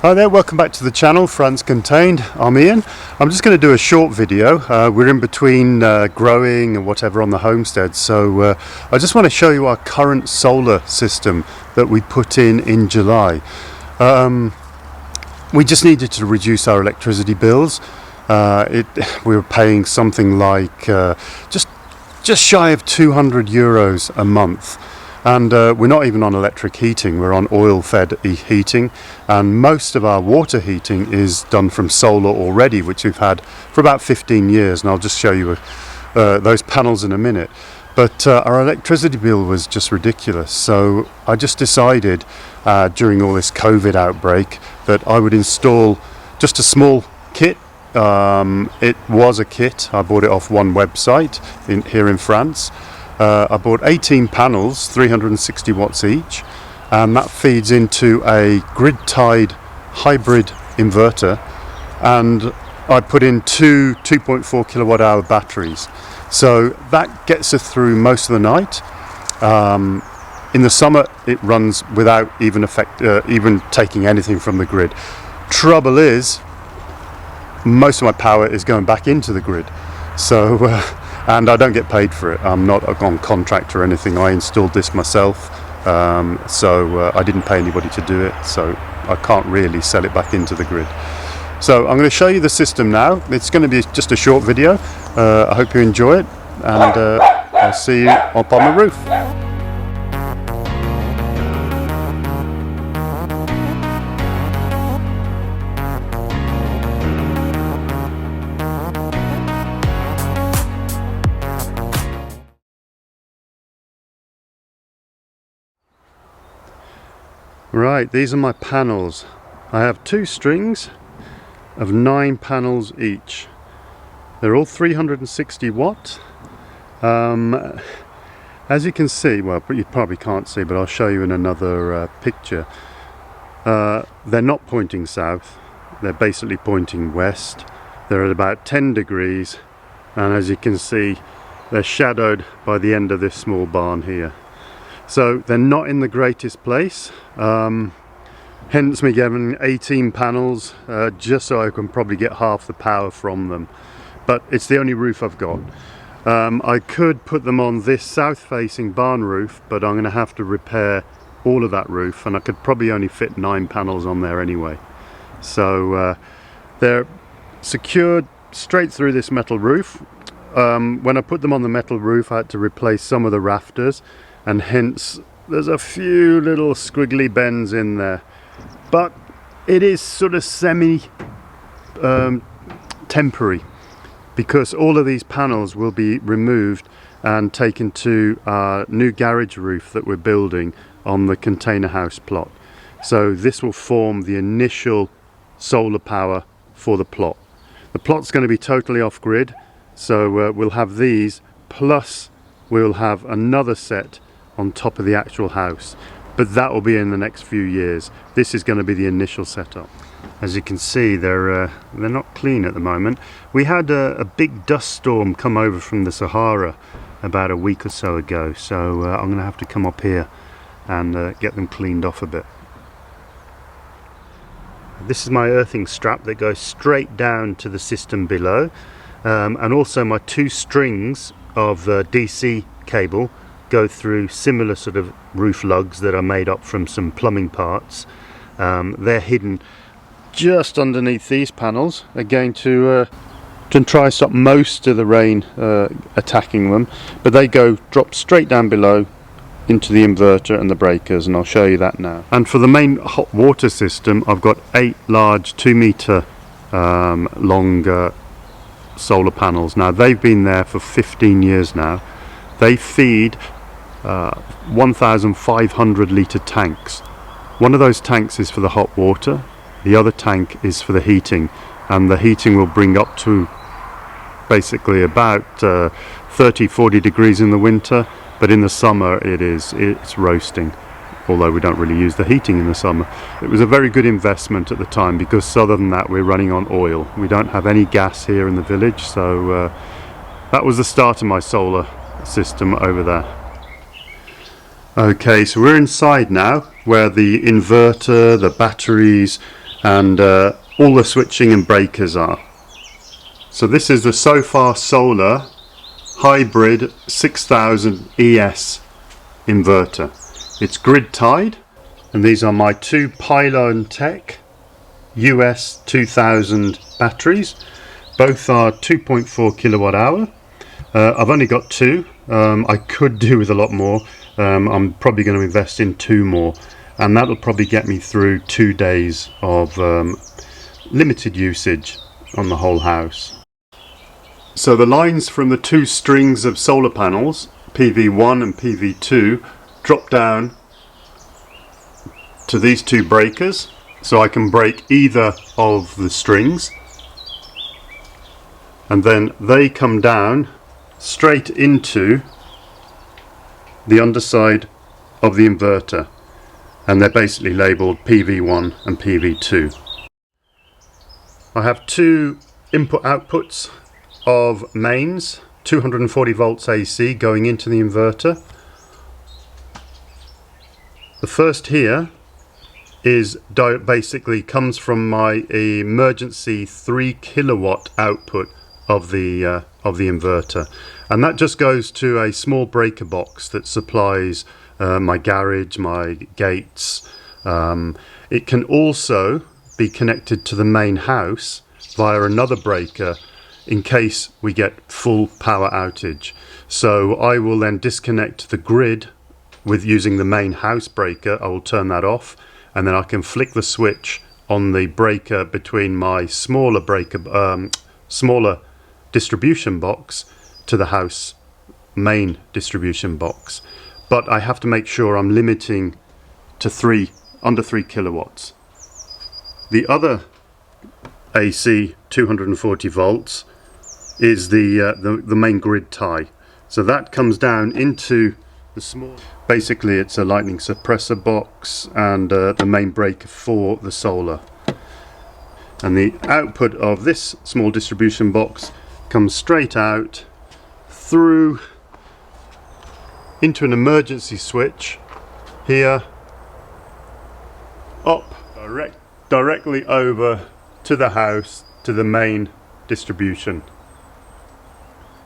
Hi there, welcome back to the channel, France Contained. I'm Ian. I'm just going to do a short video. We're in between growing and whatever on the homestead, so I just want to show you our current solar system that we put in July. We just needed to reduce our electricity bills. We were paying something like just shy of €200 a month. And we're not even on electric heating, we're on oil-fed heating, and most of our water heating is done from solar already, which we've had for about 15 years, and I'll just show you those panels in a minute. But our electricity bill was just ridiculous, so I just decided during all this COVID outbreak that I would install just a small kit. It was a kit, I bought it off one website here in France. I bought 18 panels, 360 watts each, and that feeds into a grid-tied hybrid inverter, and I put in two 2.4 kilowatt hour batteries, so that gets us through most of the night. In the summer it runs without even taking anything from the grid. Trouble is, most of my power is going back into the grid, so and I don't get paid for it. I'm not on contract or anything. I installed this myself, so I didn't pay anybody to do it, so I can't really sell it back into the grid. So I'm going to show you the system now. It's going to be just a short video. I hope you enjoy it, and I'll see you up on the roof. Right, these are my panels. I have two strings of 9 panels each. They're all 360 watt. As you can see, well, you probably can't see, but I'll show you in another picture. They're not pointing south, they're basically pointing west. They're at about 10 degrees, and as you can see, they're shadowed by the end of this small barn here. So they're not in the greatest place, hence me getting 18 panels just so I can probably get half the power from them. But it's the only roof I've got. I could put them on this south-facing barn roof, but I'm going to have to repair all of that roof, and I could probably only fit 9 panels on there anyway. So they're secured straight through this metal roof. When I put them on the metal roof, I had to replace some of the rafters, and hence there's a few little squiggly bends in there, but it is sort of semi temporary, because all of these panels will be removed and taken to our new garage roof that we're building on the container house plot. So this will form the initial solar power for the plot. The plot's going to be totally off grid, so we'll have these, plus we'll have another set on top of the actual house, but that will be in the next few years. This is going to be the initial setup. As you can see, they're not clean at the moment. We had a big dust storm come over from the Sahara about a week or so ago, so I'm going to have to come up here and get them cleaned off a bit. This is my earthing strap that goes straight down to the system below, and also my 2 strings of DC cable go through similar sort of roof lugs that are made up from some plumbing parts. They're hidden just underneath these panels, again to try and stop most of the rain attacking them, but they drop straight down below into the inverter and the breakers, and I'll show you that now. And for the main hot water system, I've got 8 large 2 meter long solar panels. Now they've been there for 15 years now. They feed 1,500 litre tanks. One of those tanks is for the hot water, the other tank is for the heating, and the heating will bring up to basically about 30-40 degrees in the winter, but in the summer it's roasting, although we don't really use the heating in the summer. It was a very good investment at the time, because other than that we're running on oil. We don't have any gas here in the village, so that was the start of my solar system over there. Okay, so we're inside now, where the inverter, the batteries and all the switching and breakers are. So this is the Sofar Solar Hybrid 6000 ES inverter. It's grid tied, and these are my two Pylontech US 2000 batteries. Both are 2.4 kilowatt hour. I've only got two. I could do with a lot more. I'm probably going to invest in two more, and that'll probably get me through 2 days of limited usage on the whole house. So the lines from the two strings of solar panels, PV1 and PV2, drop down to these two breakers, so I can break either of the strings, and then they come down straight into the underside of the inverter, and they're basically labelled PV1 and PV2. I have two input outputs of mains, 240 volts AC going into the inverter. The first here is basically comes from my emergency 3 kilowatt output of the inverter, and that just goes to a small breaker box that supplies my garage, my gates. It can also be connected to the main house via another breaker in case we get full power outage. So I will then disconnect the grid with using the main house breaker. I will turn that off, and then I can flick the switch on the breaker between my smaller distribution box to the house main distribution box. But I have to make sure I'm limiting to under 3 kilowatts. The other AC 240 volts is the main grid tie. So that comes down into the small, basically it's a lightning suppressor box and the main breaker for the solar. And the output of this small distribution box comes straight out through into an emergency switch here, up directly over to the house, to the main distribution.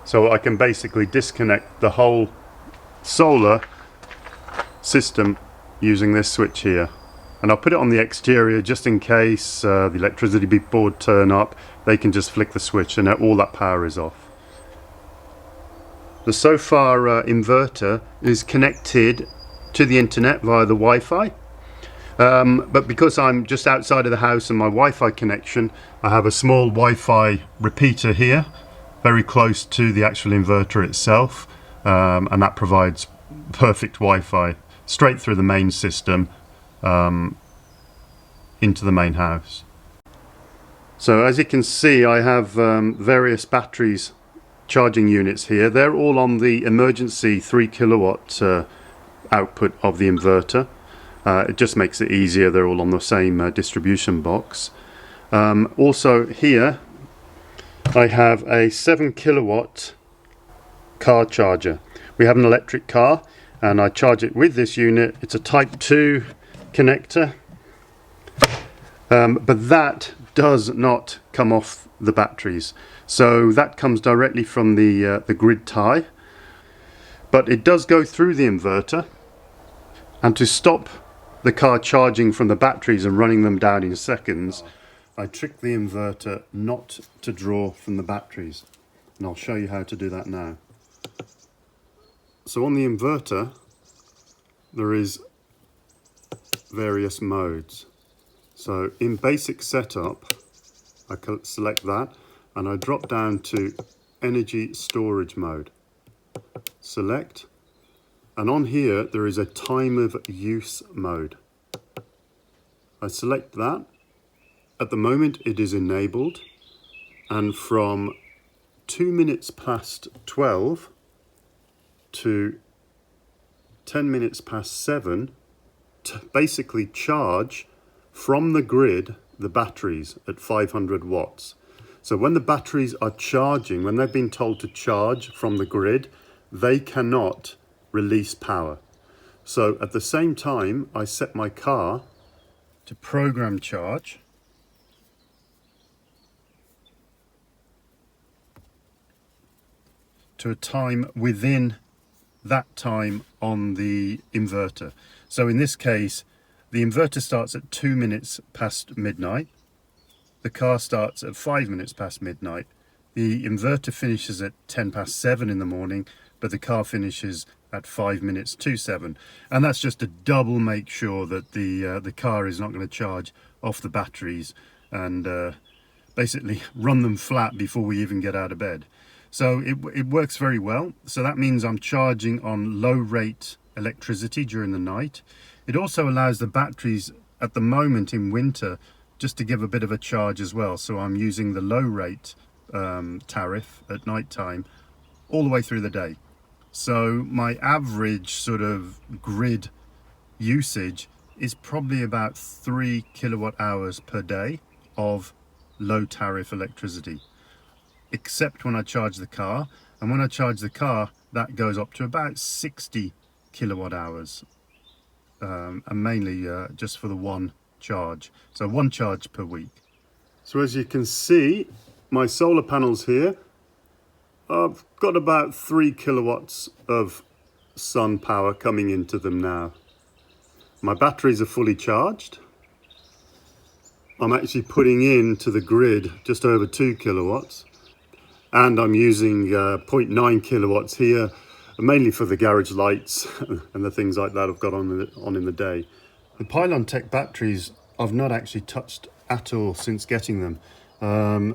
So I can basically disconnect the whole solar system using this switch here. And I'll put it on the exterior just in case the electricity board turn up. They can just flick the switch and all that power is off. The Sofar inverter is connected to the internet via the Wi-Fi. But because I'm just outside of the house and my Wi-Fi connection, I have a small Wi-Fi repeater here, very close to the actual inverter itself, and that provides perfect Wi-Fi straight through the main system into the main house. So as you can see, I have various batteries charging units here. They're all on the emergency 3 kilowatt output of the inverter. It just makes it easier. They're all on the same distribution box. Also here I have a 7 kilowatt car charger. We have an electric car and I charge it with this unit. It's a type 2 connector, but that does not come off the batteries. So that comes directly from the grid tie, but it does go through the inverter. And to stop the car charging from the batteries and running them down in seconds, I trick the inverter not to draw from the batteries, and I'll show you how to do that now. So on the inverter there is various modes. So in basic setup I can select that and I drop down to energy storage mode. Select, and on here there is a time of use mode. I select that. At the moment it is enabled, and from 2 minutes past 12 to 10 minutes past 7 to basically charge from the grid the batteries at 500 watts. So when the batteries are charging, when they've been told to charge from the grid, they cannot release power. So at the same time I set my car to program charge, to a time within that time on the inverter. So in this case, the inverter starts at 2 minutes past midnight. The car starts at 5 minutes past midnight. The inverter finishes at 10 past 7 in the morning, but the car finishes at 5 minutes to 7. And that's just to double make sure that the car is not going to charge off the batteries and basically run them flat before we even get out of bed. So it works very well. So that means I'm charging on low rate electricity during the night. It also allows the batteries at the moment in winter just to give a bit of a charge as well. So I'm using the low rate tariff at night time all the way through the day. So my average sort of grid usage is probably about 3 kilowatt hours per day of low tariff electricity, except when I charge the car. And when I charge the car, that goes up to about 60 kilowatt hours, and mainly just for the one charge. So one charge per week. So as you can see, my solar panels here, I've got about 3 kilowatts of sun power coming into them now. My batteries are fully charged. I'm actually putting into the grid just over 2 kilowatts, and I'm using 0.9 kilowatts here, mainly for the garage lights and the things like that I've got on in the day. The Pylontech batteries I've not actually touched at all since getting them.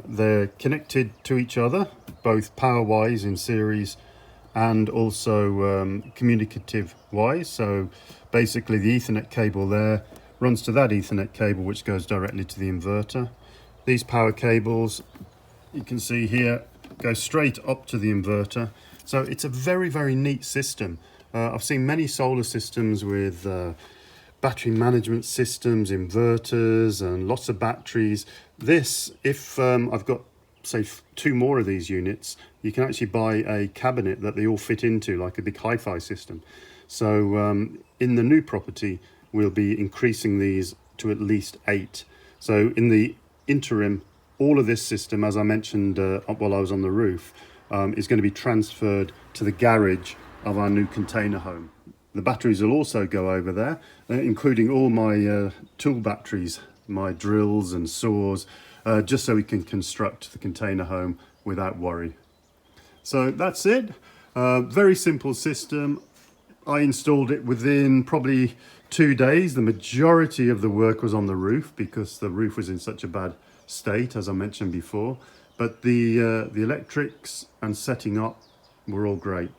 They're connected to each other, both power-wise in series and also communicative-wise. So basically the Ethernet cable there runs to that Ethernet cable, which goes directly to the inverter. These power cables, you can see here, go straight up to the inverter. So it's a very, very neat system. I've seen many solar systems with battery management systems, inverters, and lots of batteries. This, if I've got, say, 2 more of these units, you can actually buy a cabinet that they all fit into, like a big hi-fi system. So in the new property, we'll be increasing these to at least 8. So in the interim, all of this system, as I mentioned while I was on the roof, is going to be transferred to the garage of our new container home. The batteries will also go over there, including all my tool batteries, my drills and saws, just so we can construct the container home without worry. So that's it. Very simple system. I installed it within probably 2 days. The majority of the work was on the roof because the roof was in such a bad state, as I mentioned before. But the electrics and setting up were all great.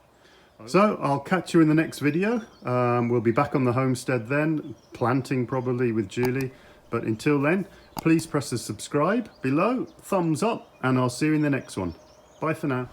So I'll catch you in the next video. We'll be back on the homestead then, planting probably with Julie. But until then, please press the subscribe below, thumbs up, and I'll see you in the next one. Bye for now.